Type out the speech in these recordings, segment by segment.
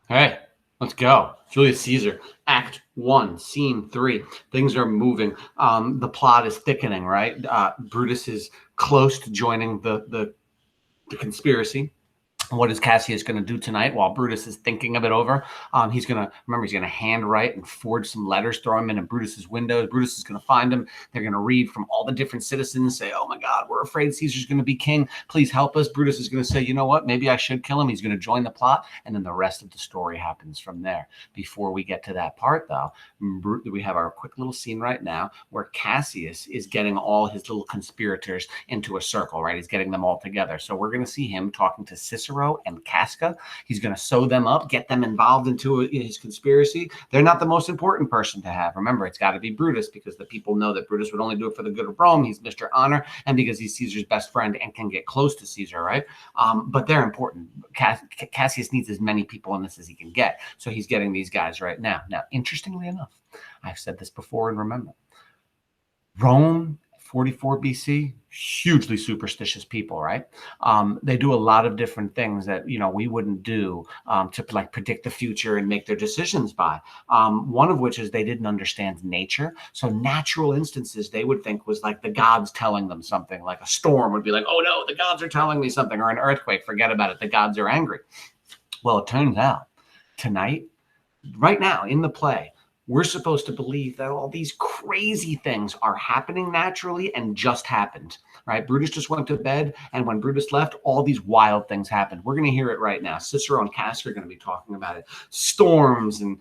Hey, let's go. Julius Caesar, Act 1, Scene 3. Things are moving. The plot is thickening, right? Brutus is close to joining the conspiracy. What is Cassius going to do tonight while Brutus is thinking of it over? He's going to handwrite and forge some letters, throw them in Brutus's windows. Brutus is going to find them. They're going to read from all the different citizens, say, oh my God, we're afraid Caesar's going to be king. Please help us. Brutus is going to say, you know what? Maybe I should kill him. He's going to join the plot. And then the rest of the story happens from there. Before we get to that part, though, we have our quick little scene right now where Cassius is getting all his little conspirators into a circle, right? He's getting them all together. So we're going to see him talking to Cicero and Casca. He's going to sew them up, get them involved into his conspiracy. They're not the most important person to have. Remember, it's got to be Brutus because the people know that Brutus would only do it for the good of Rome. He's Mr. Honor, and because he's Caesar's best friend and can get close to Caesar, right? But they're important. Cassius needs as many people in this as he can get. So he's getting these guys right now. Now, interestingly enough, I've said this before and remember, Rome 44 BC, hugely superstitious people, right? They do a lot of different things that, we wouldn't do to like predict the future and make their decisions by. One of which is they didn't understand nature. So natural instances they would think was like the gods telling them something, like a storm would be like, oh no, the gods are telling me something, or an earthquake, forget about it, the gods are angry. Well, it turns out tonight, right now in the play, we're supposed to believe that all these crazy things are happening naturally and just happened, right? Brutus just went to bed, and when Brutus left, all these wild things happened. We're going to hear it right now. Cicero and Casca are going to be talking about it. Storms and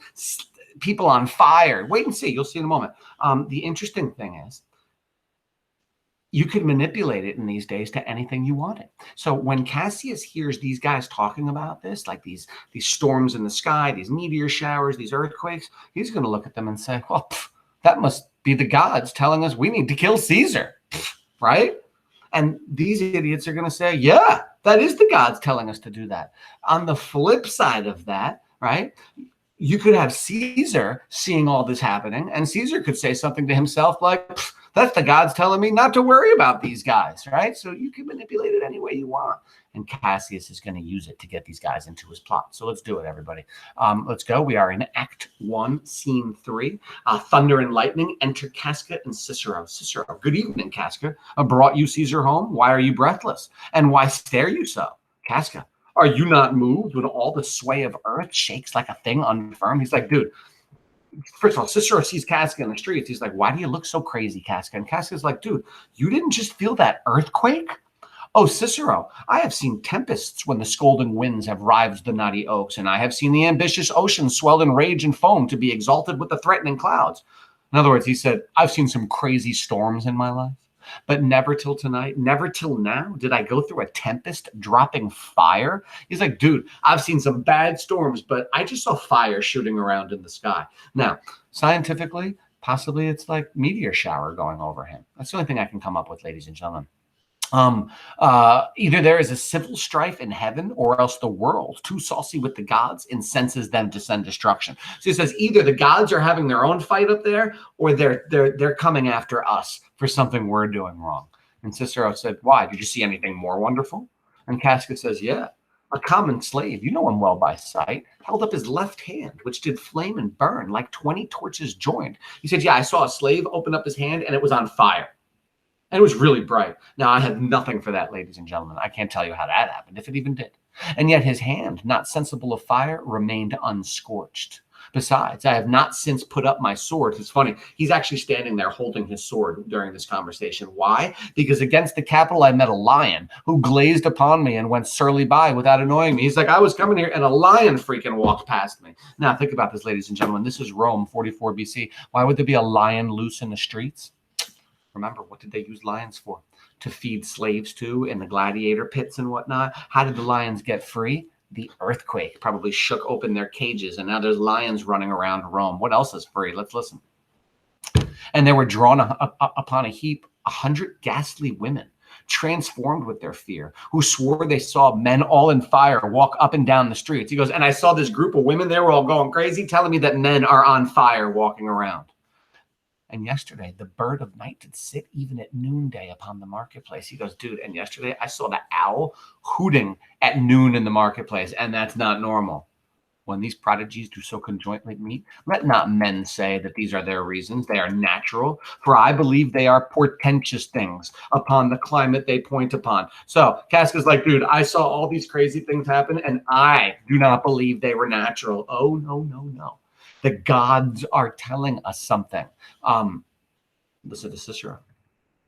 people on fire. Wait and see. You'll see in a moment. The interesting thing is, you could manipulate it in these days to anything you wanted. So when Cassius hears these guys talking about this, like these storms in the sky, these meteor showers, these earthquakes, he's going to look at them and say, well, that must be the gods telling us we need to kill Caesar, right? And these idiots are going to say, yeah, that is the gods telling us to do that. On the flip side of that, right, you could have Caesar seeing all this happening, and Caesar could say something to himself like, that's the gods telling me not to worry about these guys, right? So you can manipulate it any way you want. And Cassius is going to use it to get these guys into his plot. So let's do it, everybody. Let's go. We are in Act 1, Scene 3. Thunder and lightning. Enter Casca and Cicero. Cicero, good evening, Casca. I brought you Caesar home. Why are you breathless? And why stare you so? Casca, are you not moved when all the sway of earth shakes like a thing unfirm? He's like, dude, first of all, Cicero sees Casca in the streets. He's like, why do you look so crazy, Casca? And Casca's like, dude, you didn't just feel that earthquake? Oh, Cicero, I have seen tempests when the scolding winds have rived the knotty oaks, and I have seen the ambitious ocean swell in rage and foam to be exalted with the threatening clouds. In other words, he said, I've seen some crazy storms in my life, but never till tonight, never till now did I go through a tempest dropping fire. He's like, dude, I've seen some bad storms, but I just saw fire shooting around in the sky. Now, scientifically, possibly it's like meteor shower going over him. That's the only thing I can come up with, ladies and gentlemen. Either there is a civil strife in heaven, or else the world, too saucy with the gods, incenses them to send destruction. So he says either the gods are having their own fight up there, or they're coming after us for something we're doing wrong. And Cicero said, why? Did you see anything more wonderful? And Casca says, yeah. A common slave, you know him well by sight, held up his left hand, which did flame and burn like 20 torches joined. He said, yeah, I saw a slave open up his hand and it was on fire. And it was really bright. Now, I have nothing for that, ladies and gentlemen. I can't tell you how that happened, if it even did. And yet his hand, not sensible of fire, remained unscorched. Besides, I have not since put up my sword. It's funny. He's actually standing there holding his sword during this conversation. Why? Because against the Capitol, I met a lion who glazed upon me and went surly by without annoying me. He's like, I was coming here and a lion freaking walked past me. Now, think about this, ladies and gentlemen. This is Rome, 44 BC. Why would there be a lion loose in the streets? Remember, what did they use lions for? To feed slaves to in the gladiator pits and whatnot. How did the lions get free? The earthquake probably shook open their cages, and now there's lions running around Rome. What else is free? Let's listen. And there were drawn upon a heap 100 ghastly women, transformed with their fear, who swore they saw men all in fire walk up and down the streets. He goes, and I saw this group of women, they were all going crazy, telling me that men are on fire walking around. And yesterday, the bird of night did sit even at noonday upon the marketplace. He goes, dude, and yesterday I saw the owl hooting at noon in the marketplace, and that's not normal. When these prodigies do so conjointly meet, let not men say that these are their reasons. They are natural, for I believe they are portentous things upon the climate they point upon. So Casca's like, dude, I saw all these crazy things happen, and I do not believe they were natural. Oh, no, no, no. The gods are telling us something. Listen to Cicero.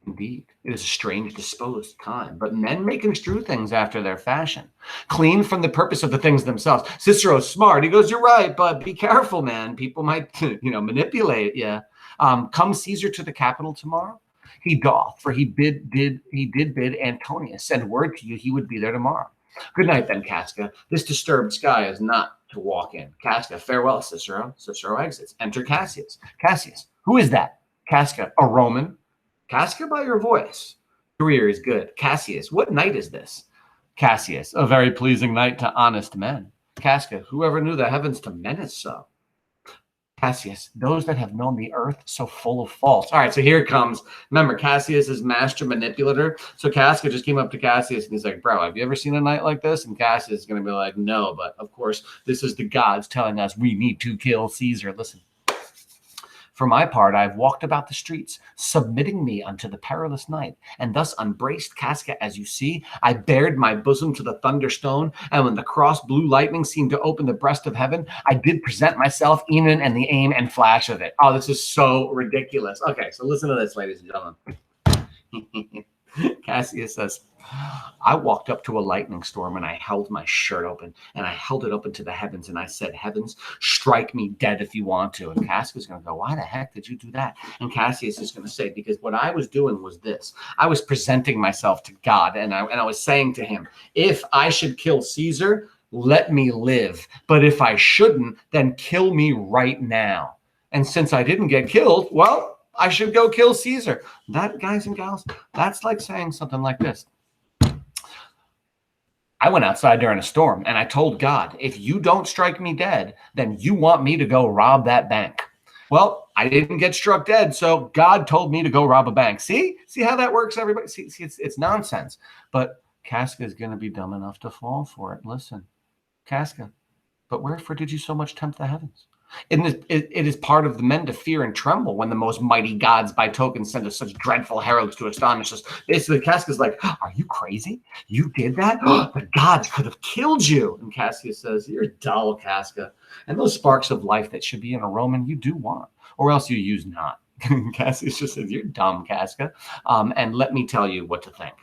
Indeed, it is a strange disposed time, but men may construe things after their fashion, clean from the purpose of the things themselves. Cicero's smart. He goes, you're right, but be careful, man. People might, manipulate you. Come Caesar to the Capitol tomorrow. He doth, for he did bid Antonius send word to you he would be there tomorrow. Good night, then, Casca. This disturbed sky is not to walk in. Casca, farewell, Cicero. Cicero exits. Enter Cassius. Cassius, who is that? Casca, a Roman. Casca, by your voice. Career is good. Cassius, what night is this? Cassius, a very pleasing night to honest men. Casca, whoever knew the heavens to menace so? Cassius, those that have known the earth so full of faults. All right, so here it comes. Remember, Cassius is master manipulator. So Casca just came up to Cassius and he's like, bro, have you ever seen a night like this? And Cassius is going to be like, no, but of course, this is the gods telling us we need to kill Caesar. Listen. For my part, I have walked about the streets, submitting me unto the perilous night, and thus unbraced Casca, as you see, I bared my bosom to the thunderstone, and when the cross blue lightning seemed to open the breast of heaven, I did present myself e'en and the aim and flash of it. Oh, this is so ridiculous. Okay, so listen to this, ladies and gentlemen. Cassius says, I walked up to a lightning storm and I held my shirt open and I held it open to the heavens and I said, heavens, strike me dead if you want to. And Cassius is going to go, why the heck did you do that? And Cassius is going to say, because what I was doing was this. I was presenting myself to God and I was saying to him, if I should kill Caesar, let me live. But if I shouldn't, then kill me right now. And since I didn't get killed, well, I should go kill Caesar. That, guys and gals, that's like saying something like this. I went outside during a storm and I told God, if you don't strike me dead, then you want me to go rob that bank. Well, I didn't get struck dead, so God told me to go rob a bank. See how that works, everybody? See it's nonsense. But Casca is going to be dumb enough to fall for it. Listen, Casca, but wherefore did you so much tempt the heavens? It is part of the men to fear and tremble when the most mighty gods by token send us such dreadful heralds to astonish us. Basically, Casca's like, are you crazy? You did that? The gods could have killed you. And Cassius says, you're dull, Casca. And those sparks of life that should be in a Roman, you do want, or else you use not. Cassius just says, you're dumb, Casca. And let me tell you what to think.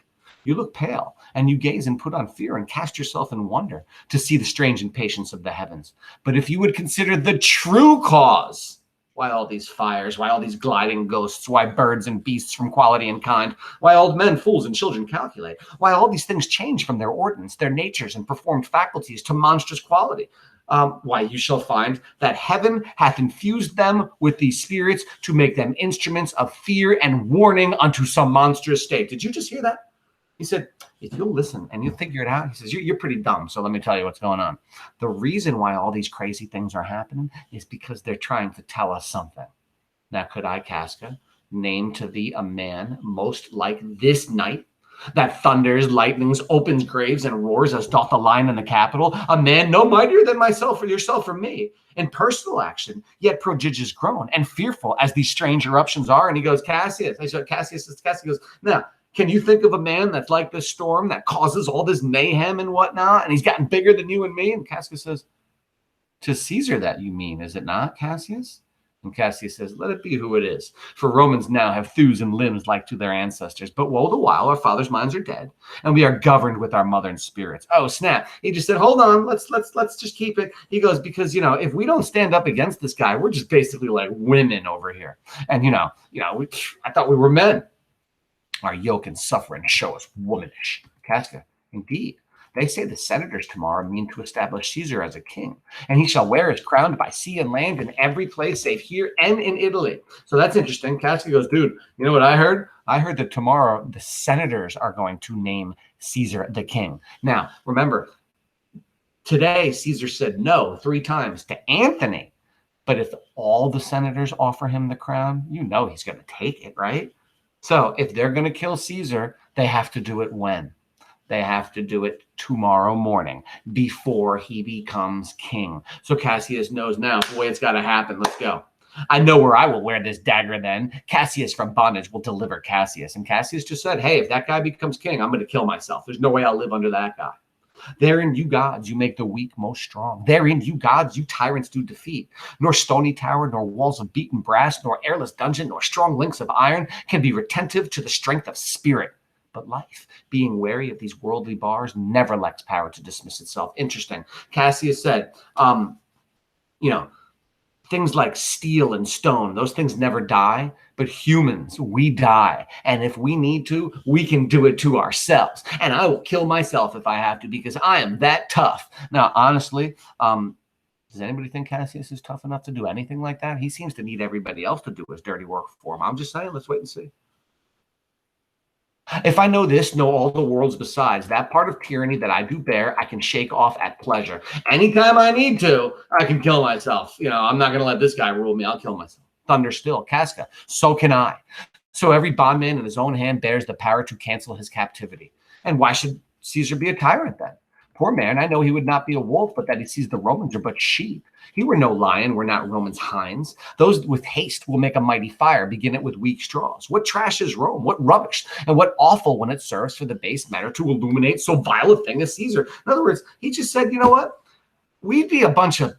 You look pale, and you gaze and put on fear and cast yourself in wonder to see the strange impatience of the heavens. But if you would consider the true cause, why all these fires, why all these gliding ghosts, why birds and beasts from quality and kind, why old men, fools, and children calculate, why all these things change from their ordinance, their natures, and performed faculties to monstrous quality, why you shall find that heaven hath infused them with these spirits to make them instruments of fear and warning unto some monstrous state. Did you just hear that? He said, if you'll listen and you figure it out, he says, you're pretty dumb. So let me tell you what's going on. The reason why all these crazy things are happening is because they're trying to tell us something. Now, could I, Casca, name to thee a man most like this night that thunders, lightnings, opens graves, and roars as doth the lion in the Capitol? A man no mightier than myself or yourself or me in personal action, yet prodigious grown and fearful as these strange eruptions are. And he goes, Cassius. I said, Cassius goes, now, can you think of a man that's like this storm that causes all this mayhem and whatnot, and he's gotten bigger than you and me? And Cassius says, to Caesar that you mean, is it not, Cassius? And Cassius says, let it be who it is. For Romans now have thews and limbs like to their ancestors. But woe the while, our fathers' minds are dead, and we are governed with our mother and spirits. Oh, snap. He just said, hold on, let's just keep it. He goes, because, if we don't stand up against this guy, we're just basically like women over here. And, I thought we were men. Our yoke and suffering show us womanish. Casca, indeed, they say the senators tomorrow mean to establish Caesar as a king, and he shall wear his crown by sea and land in every place, save here and in Italy. So that's interesting. Casca goes, dude, you know what I heard? I heard that tomorrow the senators are going to name Caesar the king. Now, remember, today Caesar said no 3 times to Anthony, but if all the senators offer him the crown, he's going to take it, right? So if they're going to kill Caesar, they have to do it when? They have to do it tomorrow morning before he becomes king. So Cassius knows now, boy, it's got to happen. Let's go. I know where I will wear this dagger then. Cassius from bondage will deliver Cassius. And Cassius just said, hey, if that guy becomes king, I'm going to kill myself. There's no way I'll live under that guy. Therein, you gods, you make the weak most strong. Therein, you gods, you tyrants do defeat. Nor stony tower, nor walls of beaten brass, nor airless dungeon, nor strong links of iron can be retentive to the strength of spirit. But life, being wary of these worldly bars, never lacks power to dismiss itself. Interesting. Cassius said, things like steel and stone, those things never die, but humans, we die. And if we need to, we can do it to ourselves. And I will kill myself if I have to, because I am that tough. Now, honestly, does anybody think Cassius is tough enough to do anything like that? He seems to need everybody else to do his dirty work for him. I'm just saying, let's wait and see. If I know this, know all the worlds besides. That part of tyranny that I do bear, I can shake off at pleasure. Anytime I need to, I can kill myself. I'm not going to let this guy rule me. I'll kill myself. Thunder still, Casca. So can I. So every bondman in his own hand bears the power to cancel his captivity. And why should Caesar be a tyrant then? Poor man, I know he would not be a wolf, but that he sees the Romans are but sheep. He were no lion, we're not Romans' hinds. Those with haste will make a mighty fire, begin it with weak straws. What trash is Rome? What rubbish? And what awful when it serves for the base matter to illuminate so vile a thing as Caesar. In other words, he just said, you know what? We'd be a bunch of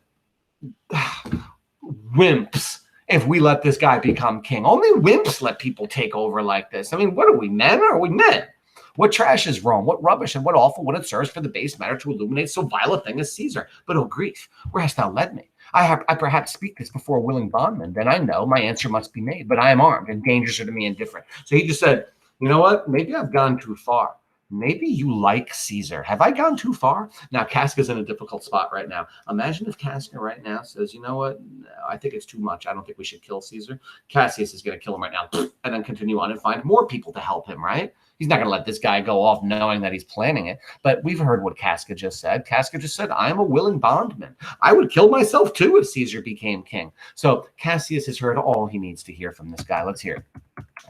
wimps if we let this guy become king. Only wimps let people take over like this. I mean, what are we, men? Or are we men? What trash is Rome? What rubbish and what awful when it serves for the base matter to illuminate so vile a thing as Caesar? But oh grief, where hast thou led me? I perhaps speak this before a willing bondman. Then I know my answer must be made, but I am armed and dangers are to me indifferent. So he just said, you know what? Maybe I've gone too far. Maybe you like Caesar. Have I gone too far? Now, Casca's in a difficult spot right now. Imagine if Casca right now says, you know what? No, I think it's too much. I don't think we should kill Caesar. Cassius is going to kill him right now and then continue on and find more people to help him, right? He's not going to let this guy go off knowing that he's planning it. But we've heard what Casca just said. Casca just said, I am a willing bondman. I would kill myself too if Caesar became king. So Cassius has heard all he needs to hear from this guy. Let's hear it.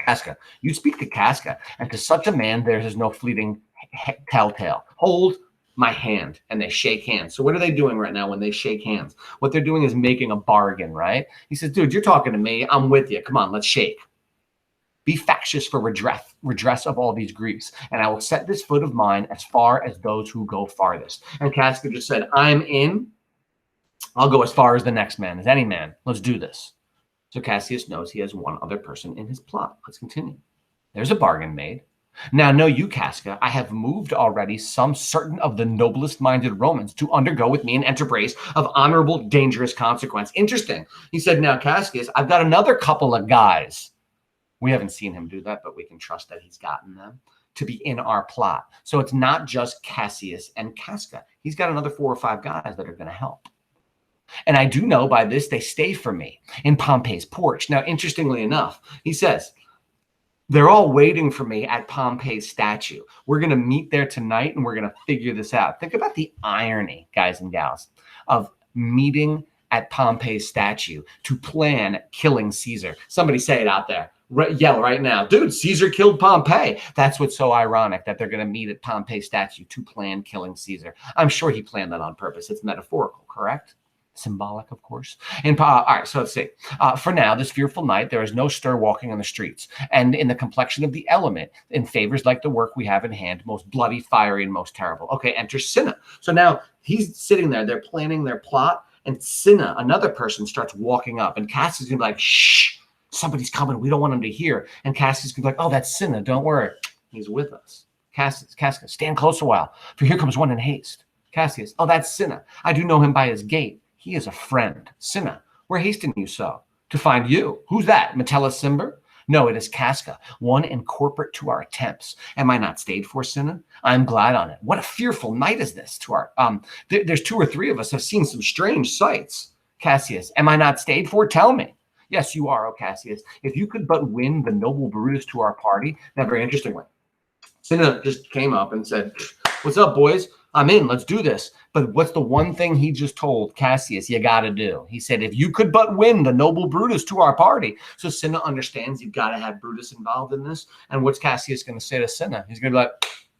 Casca, you speak to Casca, and to such a man there is no fleeting telltale. Hold my hand, and they shake hands. So what are they doing right now when they shake hands? What they're doing is making a bargain, right? He says, dude, you're talking to me. I'm with you. Come on, let's shake. Be factious for redress of all these griefs, and I will set this foot of mine as far as those who go farthest. And Casca just said, I'm in. I'll go as far as the next man, as any man. Let's do this. So Cassius knows he has one other person in his plot. Let's continue. There's a bargain made. Now know you, Casca, I have moved already some certain of the noblest minded Romans to undergo with me an enterprise of honorable, dangerous consequence. Interesting. He said, now, Cassius, I've got another couple of guys. We haven't seen him do that, but we can trust that he's gotten them to be in our plot. So it's not just Cassius and Casca. He's got another 4 or 5 guys that are going to help. And I do know by this they stay for me in Pompey's porch. Now, interestingly enough, he says, they're all waiting for me at Pompey's statue. We're going to meet there tonight and we're going to figure this out. Think about the irony, guys and gals, of meeting at Pompey's statue to plan killing Caesar. Somebody say it out there. Yell right now, dude, Caesar killed Pompey. That's what's so ironic, that they're going to meet at Pompey's statue to plan killing Caesar. I'm sure he planned that on purpose. It's metaphorical, correct? Symbolic, of course. And all right, so let's see. For now, this fearful night, there is no stir walking on the streets, and in the complexion of the element, in favors like the work we have in hand, most bloody, fiery, and most terrible. Okay, enter Cinna. So now he's sitting there. They're planning their plot, and Cinna, another person, starts walking up, and Cassius is gonna be like, "Shh, somebody's coming. We don't want him to hear." And Cassius is gonna be like, "Oh, that's Cinna. Don't worry, he's with us." Cassius, stand close a while, for here comes one in haste. Cassius, "Oh, that's Cinna. I do know him by his gait. He is a friend." Cinna, "Where hasten you so?" "To find you." "Who's that? Metellus Cimber?" "No, it is Casca, one incorporate to our attempts. Am I not stayed for, Cinna? I am glad on it. What a fearful night is this to our there's 2 or 3 of us have seen some strange sights." Cassius, "Am I not stayed for? Tell me." "Yes, you are, O Cassius. If you could but win the noble Brutus to our party." Now, very interestingly, Cinna just came up and said, "What's up, boys? I'm in. Let's do this." But what's the one thing he just told Cassius you got to do? He said, if you could but win the noble Brutus to our party. So Cinna understands you've got to have Brutus involved in this. And what's Cassius going to say to Cinna? He's going to be like,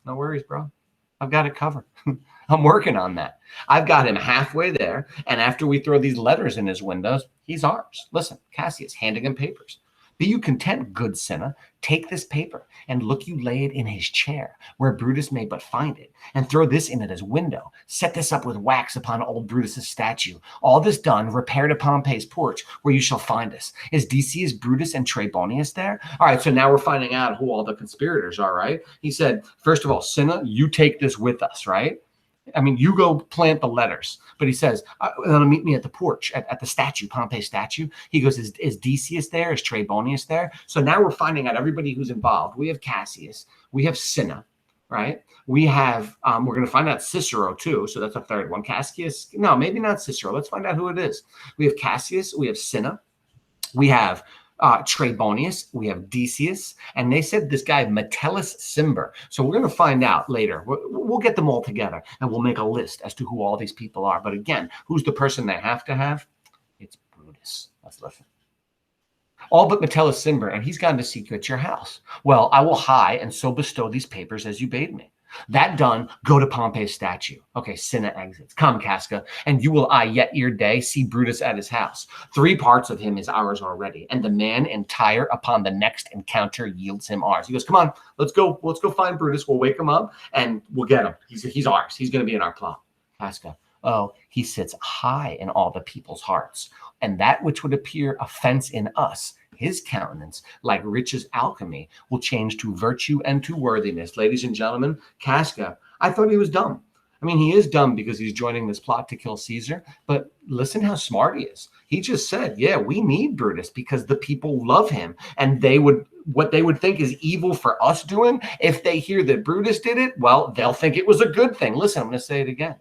"No worries, bro. I've got it covered. I'm working on that. I've got him halfway there. And after we throw these letters in his windows, he's ours. Listen, Cassius handing him papers. Be you content, good Cinna. Take this paper, and look you lay it in his chair, where Brutus may but find it, and throw this in at his window. Set this up with wax upon old Brutus's statue. All this done, repair to Pompey's porch, where you shall find us. Is Decius, Brutus, and Trebonius there? All right, so now we're finding out who all the conspirators are, right? He said, first of all, Cinna, you take this with us, right? I mean, you go plant the letters. But he says, they'll meet me at the porch, at the statue, Pompey's statue. He goes, is Decius there? Is Trebonius there? So now we're finding out everybody who's involved. We have Cassius. We have Cinna, right? We have, we're going to find out Cicero too. So that's a third one. Cassius, no, maybe not Cicero. Let's find out who it is. We have Cassius. We have Cinna. We have Trebonius, we have Decius, and they said this guy Metellus Cimber. So we're going to find out later. We'll get them all together, and we'll make a list as to who all these people are. But again, who's the person they have to have? It's Brutus. Let's listen. All but Metellus Cimber, and he's gone to seek you at your house. Well, I will hie and so bestow these papers as you bade me. That done, go to Pompey's statue. Okay, Cinna exits. Come, Casca, and you will yet ere day see Brutus at his house. 3 parts of him is ours already, and the man entire upon the next encounter yields him ours. He goes, come on, let's go find Brutus. We'll wake him up, and we'll get him. He's ours. He's going to be in our plot. Casca, oh, he sits high in all the people's hearts, and that which would appear offense in us, his countenance, like riches alchemy, will change to virtue and to worthiness. Ladies and gentlemen, Casca, I thought he was dumb. I mean, he is dumb because he's joining this plot to kill Caesar, but listen how smart he is. He just said, yeah, we need Brutus because the people love him, and what they would think is evil for us doing, if they hear that Brutus did it, well, they'll think it was a good thing. Listen, I'm going to say it again.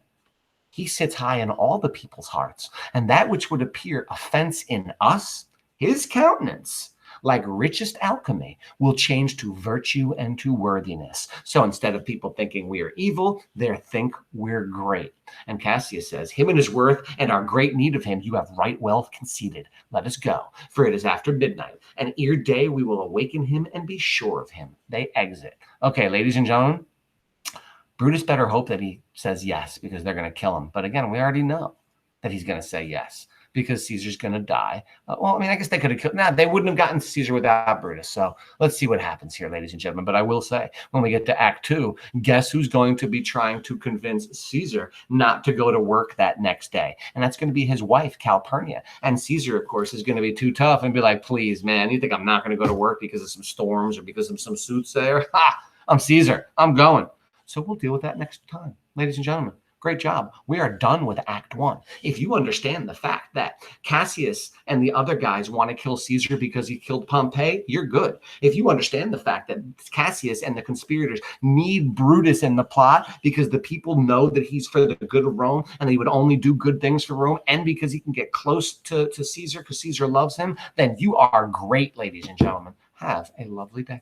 He sits high in all the people's hearts, and that which would appear offense in us, his countenance, like richest alchemy, will change to virtue and to worthiness. So instead of people thinking we are evil, they think we're great. And Cassius says, him and his worth and our great need of him, you have right well conceded. Let us go, for it is after midnight, and ere day we will awaken him and be sure of him. They exit. Okay, ladies and gentlemen, Brutus better hope that he says yes, because they're going to kill him. But again, we already know that he's going to say yes, because Caesar's going to die. Well, I mean, I guess they could have killed. Nah, they wouldn't have gotten Caesar without Brutus. So let's see what happens here, ladies and gentlemen. But I will say, when we get to Act 2, guess who's going to be trying to convince Caesar not to go to work that next day? And that's going to be his wife, Calpurnia. And Caesar, of course, is going to be too tough and be like, please, man, you think I'm not going to go to work because of some storms or because of some soothsayer? Ha! I'm Caesar. I'm going. So we'll deal with that next time, ladies and gentlemen. Great job. We are done with Act 1. If you understand the fact that Cassius and the other guys want to kill Caesar because he killed Pompey, you're good. If you understand the fact that Cassius and the conspirators need Brutus in the plot because the people know that he's for the good of Rome and he would only do good things for Rome, and because he can get close to Caesar because Caesar loves him, then you are great, ladies and gentlemen. Have a lovely day.